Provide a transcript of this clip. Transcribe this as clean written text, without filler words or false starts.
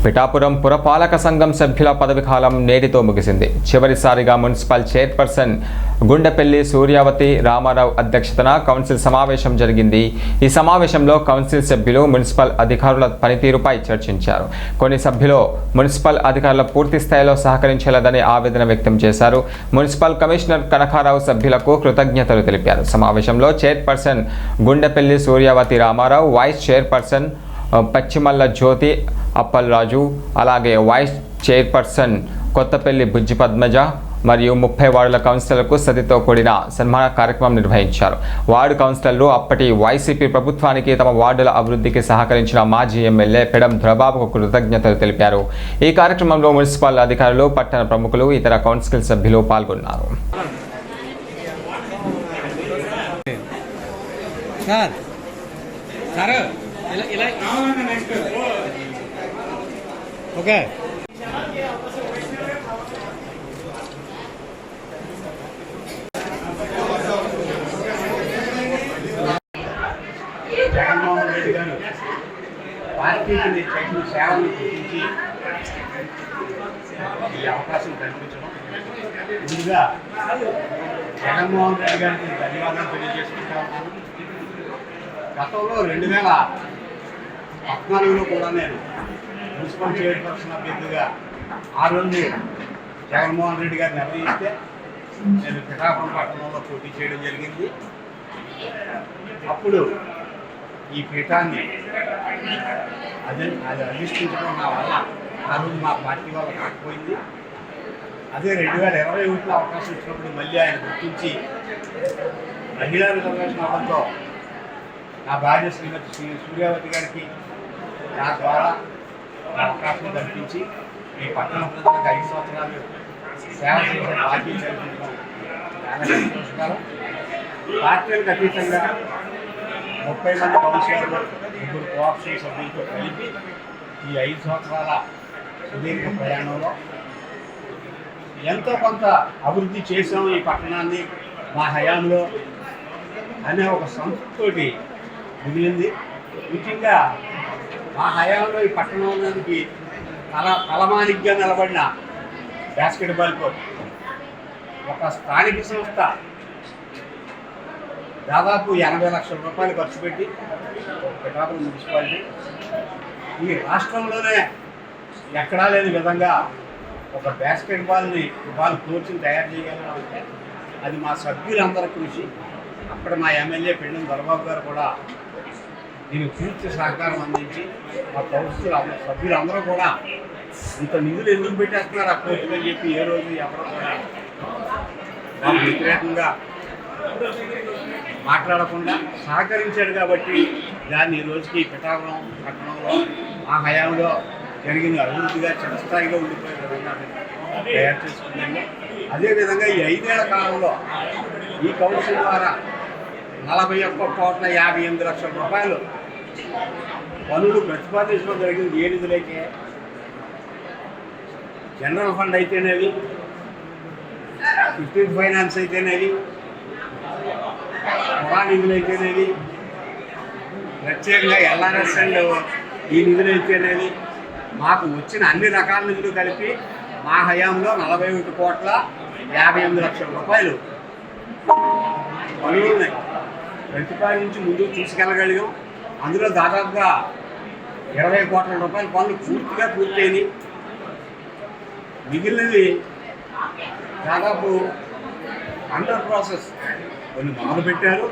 పిఠాపురం పురపాలక సంఘం సభ్యుల పదవి కాలం నేటితో ముగిసింది. చివరిసారిగా మున్సిపల్ చైర్పర్సన్ గుండెపల్లి సూర్యావతి రామారావు అధ్యక్షతన కౌన్సిల్ సమావేశం జరిగింది. ఈ సమావేశంలో కౌన్సిల్ సభ్యులు మున్సిపల్ అధికారుల పనితీరుపై చర్చించారు. కొన్ని సభ్యులు మున్సిపల్ అధికారుల పూర్తి స్థాయిలో సహకరించలేదని ఆవేదన వ్యక్తం చేశారు. మున్సిపల్ కమిషనర్ కనకారావు సభ్యులకు కృతజ్ఞతలు తెలిపారు. సమావేశంలో chairperson Gundepalli Suryavathi Ramarao, vice chairperson Pachimalla Jyothi Appalaraju, అలాగే వైస్ చైర్పర్సన్ కొత్తపల్లి బుజ్జి పద్మజ మరియు 30 వార్డుల కౌన్సిలర్లకు సతితో కూడిన సన్మాన కార్యక్రమం నిర్వహించారు. వార్డు కౌన్సిలర్లు అప్పటి వైసీపీ ప్రభుత్వానికి తమ వార్డుల అభివృద్ధికి సహకరించిన మాజీ ఎమ్మెల్యే పెడం ధృబాబుకు కృతజ్ఞతలు తెలిపారు. ఈ కార్యక్రమంలో మున్సిపల్ అధికారులు, పట్టణ ప్రముఖులు, ఇతర కౌన్సిల్ సభ్యులు పాల్గొన్నారు. ఓకే జగన్మోహన్ రెడ్డి గారు పార్టీకి చేసిన సేవలను గుర్తించి ఈ అవకాశం కల్పించడం, ముందుగా జగన్మోహన్ రెడ్డి గారికి ధన్యవాదాలు తెలియజేసుకుంటా ఉన్నాను. గతంలో 2014లో కూడా నేను మున్సిపల్ చైర్పర్సన్ అభ్యర్థిగా ఆ రోజు జగన్మోహన్ రెడ్డి గారు నిర్ణయిస్తే నేను పిఠాపురం పట్టణంలో పోటీ చేయడం జరిగింది. అప్పుడు ఈ పీఠాన్ని అది అధిష్ఠించడం నా వల్ల ఆ రోజు మా పార్టీ వల్ల కాకపోయింది. అదే 2021లో అవకాశం ఇచ్చినప్పుడు మళ్ళీ ఆయన గుర్తించి మహిళా రిజర్వేషన్ అవడంతో నా భార్య శ్రీమతి సూర్యావతి గారికి నా ద్వారా అవకాశం కల్పించి ఈ పట్టణ ప్రజలకు 5 సంవత్సరాలు సేవ చేసే బాధ్యత కల్పించడం చాలా సంతోషకరం. పార్టీలకు అతీతంగా 30 మంది కౌన్సిలర్లు, 2 కోఆప్షన్ సభ్యులతో కలిపి ఈ 5 సంవత్సరాల సుదీర్ఘ ప్రయాణంలో ఎంతో కొంత అభివృద్ధి చేసాం ఈ పట్టణాన్ని మా హయాంలో అనే ఒక సంతృప్తితోటి మిగిలింది. ముఖ్యంగా మా హయాంలో ఈ పట్టణానికి తలమానిగ్గా నిలబడిన బాస్కెట్బాల్ కోర్ట్, ఒక స్థానిక సంస్థ దాదాపు 80 లక్షల రూపాయలు ఖర్చు పెట్టి పిఠాపురం మున్సిపాలిటీ ఈ రాష్ట్రంలోనే ఎక్కడా లేని విధంగా ఒక బాల్ కోర్టుని తయారు చేయగలడం అంటే అది మా సభ్యులందరి కృషి. అక్కడ మా ఎమ్మెల్యే పెండం ధర్బాబు గారు కూడా దీనికి పూర్తి సహకారం అందించి మా కౌన్సిల్ సభ్యులందరూ కూడా ఇంత నిధులు ఎందుకు పెట్టేస్తున్నారు ఆ కోర్టులో చెప్పి ఏ రోజు ఎవరో కూడా దానికి వ్యతిరేకంగా మాట్లాడకుండా సహకరించాడు. కాబట్టి దాన్ని ఈ రోజుకి పిఠాపురం పట్టణంలో ఆ హయాంలో జరిగిన అభివృద్ధిగా చిరస్థాయిగా ఉండిపోయే విధంగా తయారు చేసుకుందండి. అదేవిధంగా ఈ 5 ఏళ్ల కాలంలో ఈ కౌన్సిల్ ద్వారా 41,58 లక్షల రూపాయలు పనులు ప్రతిపాదించడం జరిగింది. ఏ నిధులైతే జనరల్ ఫండ్ అయితేనేవి, 15 ఫైనాన్స్ అయితేనేవి, పురా నిధులు అయితేనేవి, ప్రత్యేకంగా ఎల్ఆర్ఎస్ అండ్ ఈ నిధులు అయితేనేవి, మాకు వచ్చిన అన్ని రకాల నిధులు కలిపి మా హయాంలో 41,58 లక్షల రూపాయలు పనులు ప్రతిపాదించి ముందుకు తీసుకెళ్ళగలిగాం. అందులో దాదాపుగా 20 కోట్ల రూపాయల పనులు పూర్తిగా పూర్తయినాయి. మిగిలినవి దాదాపు అండర్ ప్రాసెస్ కొన్ని మొదలుపెట్టారు.